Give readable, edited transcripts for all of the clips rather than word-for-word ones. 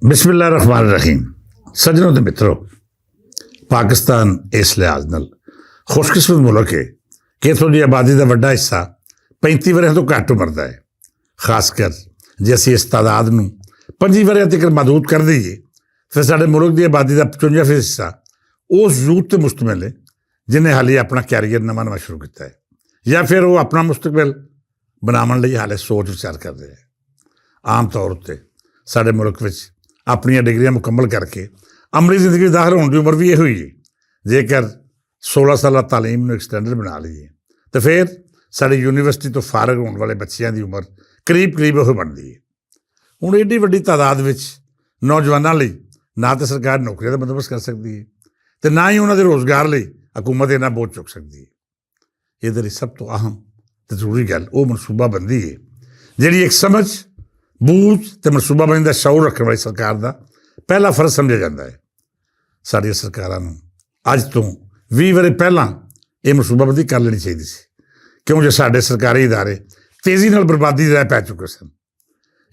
बिस्मिल्लाह रहमान रहीम। सज्जनों ते मित्रों, पाकिस्तान इस लिहाज नाल खुशकिस्मत मुल्क है कि इत्थों की आबादी का वड्डा हिस्सा 35 वरियां तो घट उम्र का है। खासकर जे असीं इस तादाद नूं 25 वरियां तक महदूद कर दईए फिर साडे मुल्क की आबादी का 55% हिस्सा उस यूथ ते मुश्तमिल है जिन्हें हाली अपना कैरियर नवां नवां शुरू किया है या फिर वो अपना मुस्तकबिल बनाने लई हाले सोच विचार कर रहे हैं। आम तौर पर साडे मुल्क विच अपनी डिग्रियां मुकम्मल करके अमली जिंदगी दाखिल होने की उम्र भी यही हुई है। जेकर 16 साल तालीम में एक्सटेंडर बना लीए तो फिर साड़ी यूनिवर्सिटी तो फारग होने वाले बच्चों की उम्र करीब करीब वही बनती है। हुण एडी वड्डी तादाद विच नौजवानों लई ना तो सरकार नौकरियों का बंदोबस्त कर सकती है तो ना ही उन्होंने रोज़गार लई हुकूमत इन्ना बोझ चुक सकती है। ਇਹਦੇ ਲਈ ਸਭ ਤੋਂ ਅਹਿਮ ਤੇ ਜ਼ਰੂਰੀ ਗੱਲ ਉਹ ਮਨਸੂਬਾਬੰਦੀ ਹੈ ਜਿਹੜੀ ਇੱਕ ਸਮਝ ਬੂਝ ਤੇ ਮਨਸੂਬਾਬੰਦੀ ਦਾ ਸ਼ੌਰ ਰੱਖਣ ਵਾਲੀ ਸਰਕਾਰ ਦਾ ਪਹਿਲਾ ਫਰਜ਼ ਸਮਝਿਆ ਜਾਂਦਾ ਹੈ। ਸਾਡੀਆਂ ਸਰਕਾਰਾਂ ਨੂੰ ਅੱਜ ਤੋਂ 20 ਵਰ੍ਹੇ ਪਹਿਲਾਂ ਇਹ ਮਨਸੂਬਾਬੰਦੀ ਕਰ ਲੈਣੀ ਚਾਹੀਦੀ ਸੀ, ਕਿਉਂਕਿ ਸਾਡੇ ਸਰਕਾਰੀ ਇਦਾਰੇ ਤੇਜ਼ੀ ਨਾਲ ਬਰਬਾਦੀ ਦੇ ਰਾਹ ਪੈ ਚੁੱਕੇ ਸਨ।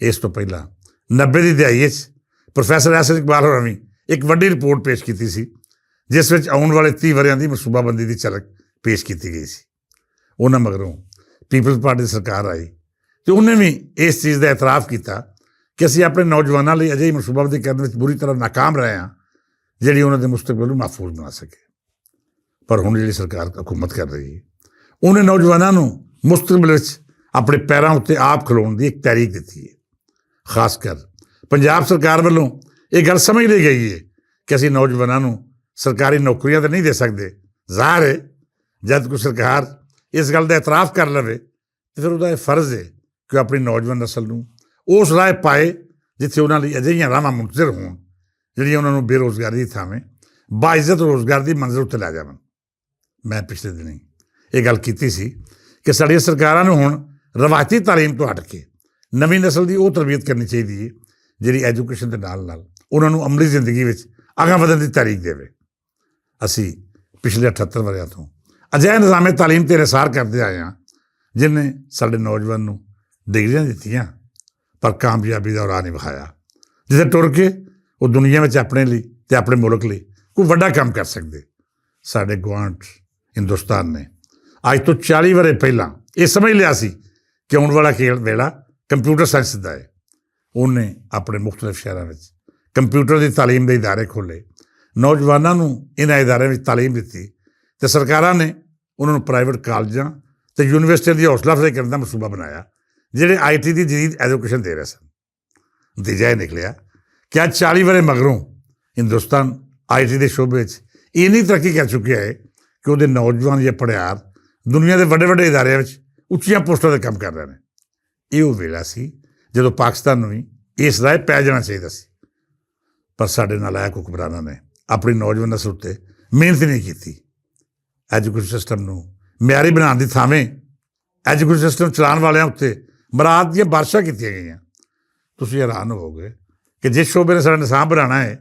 ਇਸ ਤੋਂ ਪਹਿਲਾਂ 90 ਦੀ ਦਿਹਾਈ ਵਿੱਚ ਪ੍ਰੋਫੈਸਰ ਐਸ ਇਕਬਾਲ ਹੋਰਾਂ ਵੀ ਇੱਕ ਵੱਡੀ ਰਿਪੋਰਟ ਪੇਸ਼ ਕੀਤੀ ਸੀ ਜਿਸ ਵਿੱਚ ਆਉਣ ਵਾਲੇ 30 ਵਰ੍ਹਿਆਂ ਦੀ ਮਨਸੂਬਾਬੰਦੀ ਦੀ ਝਲਕ ਪੇਸ਼ ਕੀਤੀ ਗਈ ਸੀ। ਉਹਨਾਂ ਮਗਰੋਂ ਪੀਪਲਜ਼ ਪਾਰਟੀ ਦੀ ਸਰਕਾਰ ਆਈ ਅਤੇ ਉਹਨੇ ਵੀ ਇਸ ਚੀਜ਼ ਦਾ ਇਤਰਾਫ ਕੀਤਾ ਕਿ ਅਸੀਂ ਆਪਣੇ ਨੌਜਵਾਨਾਂ ਲਈ ਅਜਿਹੀ ਮਨਸੂਬਾਬੰਦੀ ਕਰਨ ਵਿੱਚ ਬੁਰੀ ਤਰ੍ਹਾਂ ਨਾਕਾਮ ਰਹੇ ਹਾਂ ਜਿਹੜੀ ਉਹਨਾਂ ਦੇ ਮੁਸਤਕਬਲ ਨੂੰ ਮਹਿਫੂਜ਼ ਬਣਾ ਸਕੇ। ਪਰ ਹੁਣ ਜਿਹੜੀ ਸਰਕਾਰ ਹਕੂਮਤ ਕਰ ਰਹੀ ਹੈ ਉਹਨੇ ਨੌਜਵਾਨਾਂ ਨੂੰ ਮੁਸਤਕਬਲ ਵਿੱਚ ਆਪਣੇ ਪੈਰਾਂ ਉੱਤੇ ਆਪ ਖਲੋਣ ਦੀ ਇੱਕ ਤਹਿਰੀਕ ਦਿੱਤੀ ਹੈ। ਖਾਸ ਕਰ ਪੰਜਾਬ ਸਰਕਾਰ ਵੱਲੋਂ ਇਹ ਗੱਲ ਸਮਝ ਲਈ ਗਈ ਹੈ ਕਿ ਅਸੀਂ ਨੌਜਵਾਨਾਂ ਨੂੰ ਸਰਕਾਰੀ ਨੌਕਰੀਆਂ ਤਾਂ ਨਹੀਂ ਦੇ ਸਕਦੇ। ਜ਼ਾਹਰ ਹੈ ਜਦ ਕੋਈ ਸਰਕਾਰ ਇਸ ਗੱਲ ਦਾ ਇਤਰਾਫ ਕਰ ਲਵੇ ਤਾਂ ਫਿਰ ਉਹਦਾ ਇਹ ਫਰਜ਼ ਹੈ ਕਿ ਉਹ ਆਪਣੀ ਨੌਜਵਾਨ ਨਸਲ ਨੂੰ ਉਸ ਰਾਹ ਪਾਏ ਜਿੱਥੇ ਉਹਨਾਂ ਲਈ ਅਜਿਹੀਆਂ ਰਾਹਾਂ ਮੁਨਤਜ਼ਰ ਹੋਣ ਜਿਹੜੀਆਂ ਉਹਨਾਂ ਨੂੰ ਬੇਰੁਜ਼ਗਾਰੀ ਦੀ ਥਾਵੇਂ ਬਾਇਜ਼ਤ ਰੁਜ਼ਗਾਰ ਦੀ ਮੰਜ਼ਿਲ ਉੱਤੇ ਲੈ ਜਾਵਣ। ਮੈਂ ਪਿਛਲੇ ਦਿਨੀਂ ਇਹ ਗੱਲ ਕੀਤੀ ਸੀ ਕਿ ਸਾਡੀਆਂ ਸਰਕਾਰਾਂ ਨੂੰ ਹੁਣ ਰਵਾਇਤੀ ਤਾਲੀਮ ਤੋਂ ਹਟ ਕੇ ਨਵੀਂ ਨਸਲ ਦੀ ਉਹ ਤਰਬੀਅਤ ਕਰਨੀ ਚਾਹੀਦੀ ਹੈ ਜਿਹੜੀ ਐਜੂਕੇਸ਼ਨ ਦੇ ਨਾਲ ਨਾਲ ਉਹਨਾਂ ਨੂੰ ਅਮਲੀ ਜ਼ਿੰਦਗੀ ਵਿੱਚ ਅਗਾਂਹ ਵਧਣ ਦੀ ਤਾਰੀਖ ਦੇਵੇ। ਅਸੀਂ ਪਿਛਲੇ 78 ਵਰ੍ਹਿਆਂ ਤੋਂ ਅਜਿਹੇ ਨਿਜ਼ਾਮੇ ਤਾਲੀਮ 'ਤੇ ਨਿਸਾਰ ਕਰਦੇ ਆਏ ਹਾਂ ਜਿਹਨੇ ਸਾਡੇ ਨੌਜਵਾਨ ਨੂੰ ਡਿਗਰੀਆਂ ਦਿੱਤੀਆਂ ਪਰ ਕਾਮਯਾਬੀ ਦਾ ਰਾਹ ਨਹੀਂ ਵਿਖਾਇਆ ਜਿੱਥੇ ਟੁਰ ਕੇ ਉਹ ਦੁਨੀਆ ਵਿੱਚ ਆਪਣੇ ਲਈ ਅਤੇ ਆਪਣੇ ਮੁਲਕ ਲਈ ਕੋਈ ਵੱਡਾ ਕੰਮ ਕਰ ਸਕਦੇ। ਸਾਡੇ ਗੁਆਂਢ ਹਿੰਦੁਸਤਾਨ ਨੇ ਅੱਜ ਤੋਂ 40 ਵਰ੍ਹੇ ਪਹਿਲਾਂ ਇਹ ਸਮਝ ਲਿਆ ਸੀ ਕਿ ਆਉਣ ਵਾਲਾ ਵੇਲਾ ਕੰਪਿਊਟਰ ਸਾਇੰਸ ਦਾ ਹੈ। ਉਹਨੇ ਆਪਣੇ ਮੁਖਤਲਿਫ ਸ਼ਹਿਰਾਂ ਵਿੱਚ ਕੰਪਿਊਟਰ ਦੀ ਤਾਲੀਮ ਦੇ ਇਦਾਰੇ ਖੋਲ੍ਹੇ, ਨੌਜਵਾਨਾਂ ਨੂੰ ਇਹਨਾਂ ਇਦਾਰਿਆਂ ਵਿੱਚ ਤਾਲੀਮ ਦਿੱਤੀ ਅਤੇ ਸਰਕਾਰਾਂ ਨੇ ਉਹਨਾਂ ਨੂੰ ਪ੍ਰਾਈਵੇਟ ਕਾਲਜਾਂ ਅਤੇ ਯੂਨੀਵਰਸਿਟੀਆਂ ਦੀ ਹੌਸਲਾ ਅਫਜ਼ਾਈ ਕਰਨ ਦਾ ਮਨਸੂਬਾ ਬਣਾਇਆ ਜਿਹੜੇ IT ਦੀ ਜਦੀਦ ਐਜੂਕੇਸ਼ਨ ਦੇ ਰਹੇ ਸਨ। ਨਤੀਜਾ ਇਹ ਨਿਕਲਿਆ ਕਿ ਅੱਜ 40 ਵਰ੍ਹੇ ਮਗਰੋਂ ਹਿੰਦੁਸਤਾਨ IT ਦੇ ਸ਼ੋਬੇ ਵਿੱਚ ਇੰਨੀ ਤਰੱਕੀ ਕਰ ਚੁੱਕਿਆ ਹੈ ਕਿ ਉਹਦੇ ਨੌਜਵਾਨ ਜਾਂ ਪੜ੍ਹਿਆਰ ਦੁਨੀਆ ਦੇ ਵੱਡੇ ਵੱਡੇ ਇਦਾਰਿਆਂ ਵਿੱਚ ਉੱਚੀਆਂ ਪੋਸਟਾਂ 'ਤੇ ਕੰਮ ਕਰ ਰਹੇ ਨੇ। ਇਹ ਉਹ ਵੇਲਾ ਸੀ ਜਦੋਂ ਪਾਕਿਸਤਾਨ ਨੂੰ ਵੀ ਇਸ ਰਾਹ ਪੈ ਜਾਣਾ ਚਾਹੀਦਾ ਸੀ, ਪਰ ਸਾਡੇ ਨਾਲਾਇਕ ਹੁਕਮਰਾਨਾਂ ਨੇ ਆਪਣੀ ਨੌਜਵਾਨ ਨਸਲ ਉੱਤੇ ਮਿਹਨਤ ਨਹੀਂ ਕੀਤੀ। ਐਜੂਕੇਸ਼ਨ ਸਿਸਟਮ ਨੂੰ ਮਿਆਰੀ ਬਣਾਉਣ ਦੀ ਥਾਵੇਂ ਐਜੂਕੇਸ਼ਨ ਸਿਸਟਮ ਚਲਾਉਣ ਵਾਲਿਆਂ ਉੱਤੇ ਮਰਾਦ ਦੀਆਂ ਬਾਰਿਸ਼ਾਂ ਕੀਤੀਆਂ ਗਈਆਂ। ਤੁਸੀਂ ਹੈਰਾਨ ਹੋਵੋਗੇ ਕਿ ਜਿਸ ਸ਼ੋਬੇ ਨੇ ਸਾਡਾ ਨਿਸਾਬ ਬਣਾਉਣਾ ਹੈ,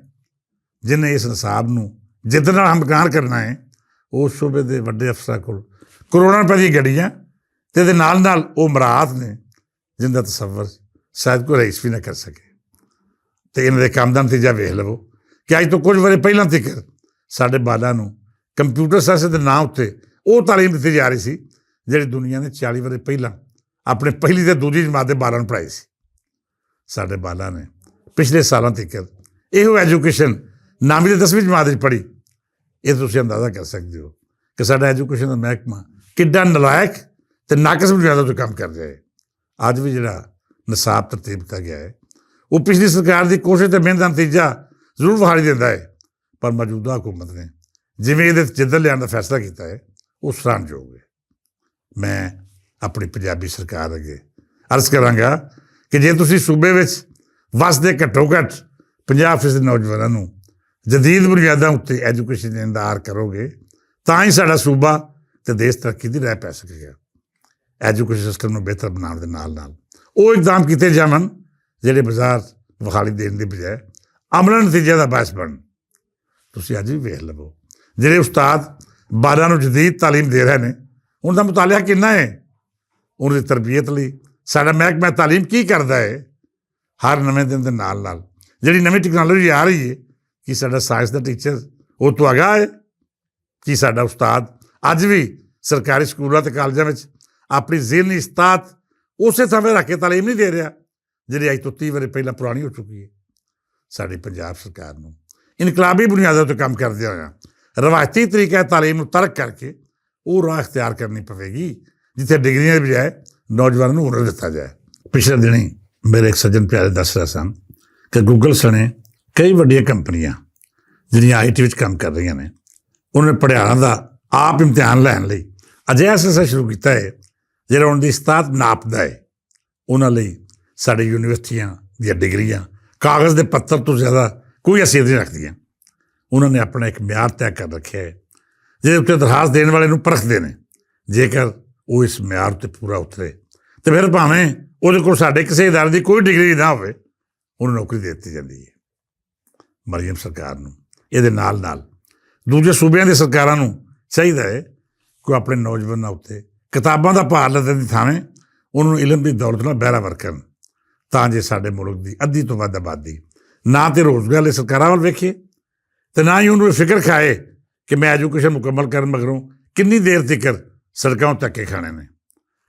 ਜਿਹਨੇ ਇਸ ਨਿਸਾਬ ਨੂੰ ਜਿੱਦ ਨਾਲ ਹਮਕਾਰ ਕਰਨਾ ਹੈ, ਉਸ ਸ਼ੋਬੇ ਦੇ ਵੱਡੇ ਅਫਸਰਾਂ ਕੋਲ ਕਰੋੜਾਂ ਰੁਪਏ ਦੀਆਂ ਗੱਡੀਆਂ ਅਤੇ ਇਹਦੇ ਨਾਲ ਨਾਲ ਉਹ ਮਰਾਦ ਨੇ ਜਿਨ੍ਹਾਂ ਦਾ ਤਸੱਵਰ ਸ਼ਾਇਦ ਕੋਈ ਰਈਸ ਵੀ ਨਾ ਕਰ ਸਕੇ। ਅਤੇ ਇਹਨਾਂ ਦੇ ਕੰਮ ਦਾ ਨਤੀਜਾ ਵੇਖ ਲਵੋ ਕਿ ਅੱਜ ਤੋਂ ਕੁਝ ਵਰ੍ਹੇ ਪਹਿਲਾਂ ਤੱਕ ਸਾਡੇ ਬਾਲਾਂ ਨੂੰ ਕੰਪਿਊਟਰ ਸਾਇੰਸ ਦੇ ਨਾਂ ਉੱਤੇ ਉਹ ਤਾਲੀਮ ਦਿੱਤੀ ਜਾ ਰਹੀ ਸੀ ਜਿਹੜੀ ਦੁਨੀਆ ਨੇ 40 ਵਰ੍ਹੇ ਪਹਿਲਾਂ ਆਪਣੇ ਪਹਿਲੀ ਅਤੇ ਦੂਜੀ ਜਮਾਤ ਦੇ ਬਾਲਾਂ ਨੂੰ ਪੜ੍ਹਾਈ ਸੀ। ਸਾਡੇ ਬਾਲਾਂ ਨੇ ਪਿਛਲੇ ਸਾਲਾਂ ਤੱਕ ਇਹੋ ਐਜੂਕੇਸ਼ਨ 9ਵੀਂ ਅਤੇ 10ਵੀਂ ਜਮਾਤ ਵਿੱਚ ਪੜ੍ਹੀ। ਇਹ ਤੁਸੀਂ ਅੰਦਾਜ਼ਾ ਕਰ ਸਕਦੇ ਹੋ ਕਿ ਸਾਡਾ ਐਜੂਕੇਸ਼ਨ ਦਾ ਮਹਿਕਮਾ ਕਿੱਡਾ ਨਲਾਇਕ ਅਤੇ ਨਾਕਿਸ ਬੁਨਿਆਦਾਂ 'ਤੇ ਕੰਮ ਕਰ ਰਿਹਾ ਹੈ। ਅੱਜ ਵੀ ਜਿਹੜਾ ਨਿਸਾਬ ਤਰਤੀਬ ਕੀਤਾ ਗਿਆ ਹੈ ਉਹ ਪਿਛਲੀ ਸਰਕਾਰ ਦੀ ਕੋਸ਼ਿਸ਼ ਅਤੇ ਮਿਹਨਤ ਦਾ ਨਤੀਜਾ ਜ਼ਰੂਰ ਵਿਖਾਈ ਦਿੰਦਾ ਹੈ, ਪਰ ਮੌਜੂਦਾ ਹੁਕੂਮਤ ਨੇ ਜਿਵੇਂ ਇਹਦੇ ਜਿੱਦਲ ਲਿਆਉਣ ਦਾ ਫੈਸਲਾ ਕੀਤਾ ਹੈ ਉਹ ਸਰਾਹਣਯੋਗ ਹੈ। ਮੈਂ ਆਪਣੀ ਪੰਜਾਬੀ ਸਰਕਾਰ ਅੱਗੇ ਅਰਜ਼ ਕਰਾਂਗਾ ਕਿ ਜੇ ਤੁਸੀਂ ਸੂਬੇ ਵਿੱਚ ਵੱਸਦੇ ਘੱਟੋ ਘੱਟ 50% ਨੌਜਵਾਨਾਂ ਨੂੰ ਜਦੀਦ ਬੁਨਿਆਦਾਂ ਉੱਤੇ ਐਜੂਕੇਸ਼ਨ ਦੇਣ ਦਾ ਆਰ ਕਰੋਗੇ ਤਾਂ ਹੀ ਸਾਡਾ ਸੂਬਾ ਅਤੇ ਦੇਸ਼ ਤਰੱਕੀ ਦੀ ਰਾਹ ਪੈ ਸਕੇਗਾ। ਐਜੂਕੇਸ਼ਨ ਸਿਸਟਮ ਨੂੰ ਬਿਹਤਰ ਬਣਾਉਣ ਦੇ ਨਾਲ ਨਾਲ ਉਹ ਇਕਦਾਮ ਕੀਤੇ ਜਾਵਣ ਜਿਹੜੇ ਬਾਜ਼ਾਰ ਵਿਖਾਲੀ ਦੇਣ ਦੀ ਬਜਾਏ ਅਮਲੀ ਨਤੀਜੇ ਦਾ ਬਾਇਸ ਬਣਨ। ਤੁਸੀਂ ਅੱਜ ਵੀ ਵੇਖ ਲਵੋ ਜਿਹੜੇ ਉਸਤਾਦ ਬਾਲਾਂ ਨੂੰ ਜਦੀਦ ਤਾਲੀਮ ਦੇ ਰਹੇ ਨੇ ਉਹਨਾਂ ਦਾ ਮੁਤਾਲਿਆ ਕਿੰਨਾ ਹੈ, ਉਹਨਾਂ ਦੀ ਤਰਬੀਅਤ ਲਈ ਸਾਡਾ ਮਹਿਕਮਾ ਤਾਲੀਮ ਕੀ ਕਰਦਾ ਹੈ। ਹਰ ਨਵੇਂ ਦਿਨ ਦੇ ਨਾਲ ਨਾਲ ਜਿਹੜੀ ਨਵੀਂ ਟੈਕਨੋਲੋਜੀ ਆ ਰਹੀ ਹੈ, ਕੀ ਸਾਡਾ ਸਾਇੰਸ ਦਾ ਟੀਚਰ ਉਹ ਤੋਂ ਅਗਾਂਹ ਹੈ? ਕੀ ਸਾਡਾ ਉਸਤਾਦ ਅੱਜ ਵੀ ਸਰਕਾਰੀ ਸਕੂਲਾਂ ਅਤੇ ਕਾਲਜਾਂ ਵਿੱਚ ਆਪਣੀ ਜ਼ਿਹਨੀ ਇਸਤਾਤ ਉਸੇ ਸਮੇਂ ਰੱਖ ਕੇ ਤਾਲੀਮ ਨਹੀਂ ਦੇ ਰਿਹਾ ਜਿਹੜੀ ਅੱਜ ਤੋਂ 30 ਵਰ੍ਹੇ ਪਹਿਲਾਂ ਪੁਰਾਣੀ ਹੋ ਚੁੱਕੀ ਹੈ? ਸਾਡੀ ਪੰਜਾਬ ਸਰਕਾਰ ਨੂੰ ਇਨਕਲਾਬੀ ਬੁਨਿਆਦਾਂ ਉੱਤੇ ਕੰਮ ਕਰਦਿਆਂ ਹੋਇਆਂ ਰਵਾਇਤੀ ਤਰੀਕਾ ਤਾਲੀਮ ਨੂੰ ਤਰਕ ਕਰਕੇ ਉਹ ਰਾਹ ਅਖਤਿਆਰ ਕਰਨੀ ਪਵੇਗੀ ਜਿੱਥੇ ਡਿਗਰੀਆਂ ਦੀ ਬਜਾਏ ਨੌਜਵਾਨਾਂ ਨੂੰ ਹੁਨਰ ਦਿੱਤਾ ਜਾਏ। ਪਿਛਲੇ ਦਿਨੀਂ ਮੇਰੇ ਇੱਕ ਸੱਜਣ ਪਿਆਰੇ ਦੱਸ ਰਹੇ ਸਨ ਕਿ ਗੂਗਲ ਸਣੇ ਕਈ ਵੱਡੀਆਂ ਕੰਪਨੀਆਂ ਜਿਹੜੀਆਂ IT ਵਿੱਚ ਕੰਮ ਕਰ ਰਹੀਆਂ ਨੇ, ਉਹਨਾਂ ਨੇ ਪੜ੍ਹਾਉਣ ਦਾ ਆਪ ਇਮਤਿਹਾਨ ਲੈਣ ਲਈ ਅਜਿਹਾ ਸਿਲਸਿਲਾ ਸ਼ੁਰੂ ਕੀਤਾ ਹੈ ਜਿਹੜਾ ਉਹਨਾਂ ਦੀ ਇਸਤਾਤ ਨਾਪਦਾ ਹੈ। ਉਹਨਾਂ ਲਈ ਸਾਡੀ ਯੂਨੀਵਰਸਿਟੀਆਂ ਦੀਆਂ ਡਿਗਰੀਆਂ ਕਾਗਜ਼ ਦੇ ਪੱਤਰ ਤੋਂ ਜ਼ਿਆਦਾ ਕੋਈ ਅਸੀਅਤ ਨਹੀਂ ਰੱਖਦੀਆਂ। ਉਹਨਾਂ ਨੇ ਆਪਣਾ ਇੱਕ ਮਿਆਰ ਤੈਅ ਕਰ ਰੱਖਿਆ ਹੈ ਜਿਹਦੇ ਉੱਤੇ ਦਰਖਾਸਤ ਦੇਣ ਵਾਲੇ ਨੂੰ ਪਰਖਦੇ ਨੇ। ਜੇਕਰ ਉਹ ਇਸ ਮਿਆਰ ਉੱਤੇ ਪੂਰਾ ਉਤਰੇ ਅਤੇ ਫਿਰ ਭਾਵੇਂ ਉਹਦੇ ਕੋਲ ਸਾਡੇ ਕਿਸੇ ਅਦਾਰੇ ਦੀ ਕੋਈ ਡਿਗਰੀ ਨਾ ਹੋਵੇ, ਉਹਨੂੰ ਨੌਕਰੀ ਦੇ ਦਿੱਤੀ ਜਾਂਦੀ ਹੈ। ਮਰੀਅਮ ਸਰਕਾਰ ਨੂੰ ਇਹਦੇ ਨਾਲ ਨਾਲ ਦੂਜੇ ਸੂਬਿਆਂ ਦੀ ਸਰਕਾਰਾਂ ਨੂੰ ਚਾਹੀਦਾ ਹੈ ਕਿ ਆਪਣੇ ਨੌਜਵਾਨਾਂ ਉੱਤੇ ਕਿਤਾਬਾਂ ਦਾ ਭਾਰ ਲੱਦਣ ਦੀ ਥਾਵੇਂ ਉਹਨਾਂ ਨੂੰ ਇਲਮ ਦੀ ਦੌਲਤ ਨਾਲ ਬਹਿਰਾਵਰ ਕਰਨ, ਤਾਂ ਜੇ ਸਾਡੇ ਮੁਲਕ ਦੀ ਅੱਧੀ ਤੋਂ ਵੱਧ ਆਬਾਦੀ ਨਾ ਤਾਂ ਰੋਜ਼ਗਾਰ ਲਈ ਸਰਕਾਰਾਂ ਵੱਲ ਵੇਖੇ ਅਤੇ ਨਾ ਹੀ ਉਹਨੂੰ ਫਿਕਰ ਖਾਏ ਕਿ ਮੈਂ ਐਜੂਕੇਸ਼ਨ ਮੁਕੰਮਲ ਕਰਨ ਮਗਰੋਂ ਕਿੰਨੀ ਦੇਰ ਤੀਕਰ ਸੜਕਾਂ ਧੱਕੇ ਖਾਣੇ ਨੇ,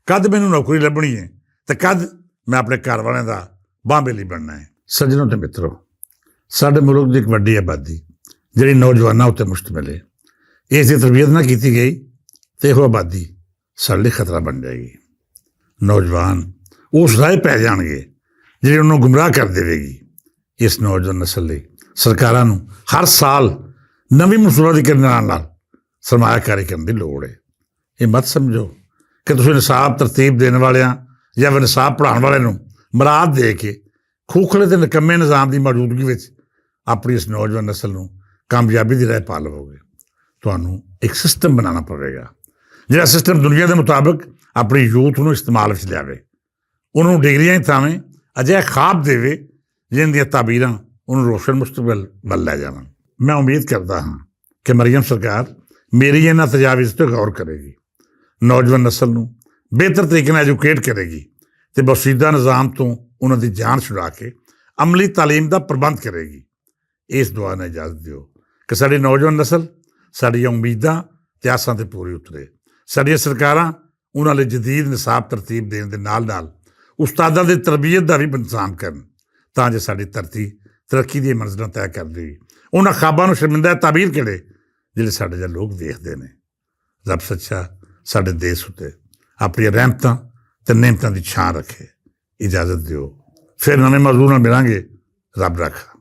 ਕਦ ਮੈਨੂੰ ਨੌਕਰੀ ਲੱਭਣੀ ਹੈ ਅਤੇ ਕਦ ਮੈਂ ਆਪਣੇ ਘਰ ਵਾਲਿਆਂ ਦਾ ਬਾਂਬੇਲੀ ਬਣਨਾ ਹੈ। ਸੱਜਣੋ ਅਤੇ ਮਿੱਤਰੋ, ਸਾਡੇ ਮੁਲਕ ਦੀ ਇੱਕ ਵੱਡੀ ਆਬਾਦੀ ਜਿਹੜੀ ਨੌਜਵਾਨਾਂ ਉੱਤੇ ਮੁਸ਼ਤਮਿਲ ਹੈ, ਇਸ ਦੀ ਤਰਬੀਅਤ ਨਾ ਕੀਤੀ ਗਈ ਅਤੇ ਇਹੋ ਆਬਾਦੀ ਸਾਡੇ ਲਈ ਖਤਰਾ ਬਣ ਜਾਏਗੀ। ਨੌਜਵਾਨ ਉਸ ਰਾਹ ਪੈ ਜਾਣਗੇ ਜਿਹੜੀ ਉਹਨੂੰ ਗੁੰਮਰਾਹ ਕਰ ਦੇਵੇਗੀ। ਇਸ ਨੌਜਵਾਨ ਨਸਲ ਲਈ ਸਰਕਾਰਾਂ ਨੂੰ ਹਰ ਸਾਲ ਨਵੀਂ ਮਨਸੂਬਾਬੰਦੀ ਨਾਲ ਸਰਮਾਇਆਕਾਰੀ ਕਰਨ ਦੀ ਲੋੜ ਹੈ। ਇਹ ਮਤ ਸਮਝੋ ਕਿ ਤੁਸੀਂ ਨਿਸਾਬ ਤਰਤੀਬ ਦੇਣ ਵਾਲਿਆਂ ਜਾਂ ਨਿਸਾਬ ਪੜ੍ਹਾਉਣ ਵਾਲਿਆਂ ਨੂੰ ਮਰਾਦ ਦੇ ਕੇ ਖੋਖਲੇ ਅਤੇ ਨਿਕੰਮੇ ਨਿਜ਼ਾਮ ਦੀ ਮੌਜੂਦਗੀ ਵਿੱਚ ਆਪਣੀ ਇਸ ਨੌਜਵਾਨ ਨਸਲ ਨੂੰ ਕਾਮਯਾਬੀ ਦੀ ਰਾਹ ਪਾ ਲਵੋਗੇ। ਤੁਹਾਨੂੰ ਇੱਕ ਸਿਸਟਮ ਬਣਾਉਣਾ ਪਵੇਗਾ ਜਿਹੜਾ ਸਿਸਟਮ ਦੁਨੀਆ ਦੇ ਮੁਤਾਬਕ ਆਪਣੀ ਯੂਥ ਨੂੰ ਇਸਤੇਮਾਲ ਵਿੱਚ ਲਿਆਵੇ, ਉਹਨੂੰ ਡਿਗਰੀਆਂ ਦੀ ਥਾਵੇਂ ਅਜਿਹਾ ਖਾਬ ਦੇਵੇ ਜਿਹਨਾਂ ਦੀਆਂ ਤਾਬੀਰਾਂ ਉਹਨੂੰ ਰੋਸ਼ਨ ਮੁਸਤਕਬਲ ਵੱਲ ਲੈ ਜਾਵਣ। ਮੈਂ ਉਮੀਦ ਕਰਦਾ ਹਾਂ ਕਿ ਮਰੀਅਮ ਸਰਕਾਰ ਮੇਰੀ ਇਹਨਾਂ ਤਜਾਵੀਜ਼ 'ਤੇ ਗੌਰ ਕਰੇਗੀ, ਨੌਜਵਾਨ ਨਸਲ ਨੂੰ ਬਿਹਤਰ ਤਰੀਕੇ ਨਾਲ ਐਜੂਕੇਟ ਕਰੇਗੀ ਅਤੇ ਬਸੀਦਾ ਨਿਜ਼ਾਮ ਤੋਂ ਉਹਨਾਂ ਦੀ ਜਾਨ ਛੁਡਾ ਕੇ ਅਮਲੀ ਤਾਲੀਮ ਦਾ ਪ੍ਰਬੰਧ ਕਰੇਗੀ। ਇਸ ਦੁਆ ਨਾਲ ਇਜਾਜ਼ਤ ਦਿਓ ਕਿ ਸਾਡੀ ਨੌਜਵਾਨ ਨਸਲ ਸਾਡੀਆਂ ਉਮੀਦਾਂ ਅਤੇ ਆਸਾਂ 'ਤੇ ਪੂਰੀ ਉਤਰੇ। ਸਾਡੀਆਂ ਸਰਕਾਰਾਂ ਉਹਨਾਂ ਲਈ ਜਦੀਦ ਨਿਸਾਬ ਤਰਤੀਬ ਦੇਣ ਦੇ ਨਾਲ ਨਾਲ ਉਸਤਾਦਾਂ ਦੀ ਤਰਬੀਅਤ ਦਾ ਵੀ ਇੰਤਜ਼ਾਮ ਕਰਨ, ਤਾਂ ਜੇ ਸਾਡੀ ਧਰਤੀ ਤਰੱਕੀ ਦੀਆਂ ਮੰਜ਼ਿਲਾਂ ਤੈਅ ਕਰਦੀ। ਉਹਨਾਂ ਖਾਬਾਂ ਨੂੰ ਸ਼ਰਮਿੰਦਾ ਤਾਬੀਰ ਕਰੇ ਜਿਹੜੇ ਸਾਡੇ ਜਿਹੇ ਲੋਕ ਵੇਖਦੇ ਨੇ। ਰੱਬ ਸੱਚਾ ਸਾਡੇ ਦੇਸ਼ ਉੱਤੇ ਆਪਣੀਆਂ ਰਹਿਮਤਾਂ ਅਤੇ ਨਿਹਮਤਾਂ ਦੀ ਛਾਂ ਰੱਖੇ। ਇਜਾਜ਼ਤ ਦਿਓ, ਫਿਰ ਨਵੇਂ ਮੌਜੂ ਨਾਲ ਮਿਲਾਂਗੇ। ਰੱਬ ਰੱਖਾ।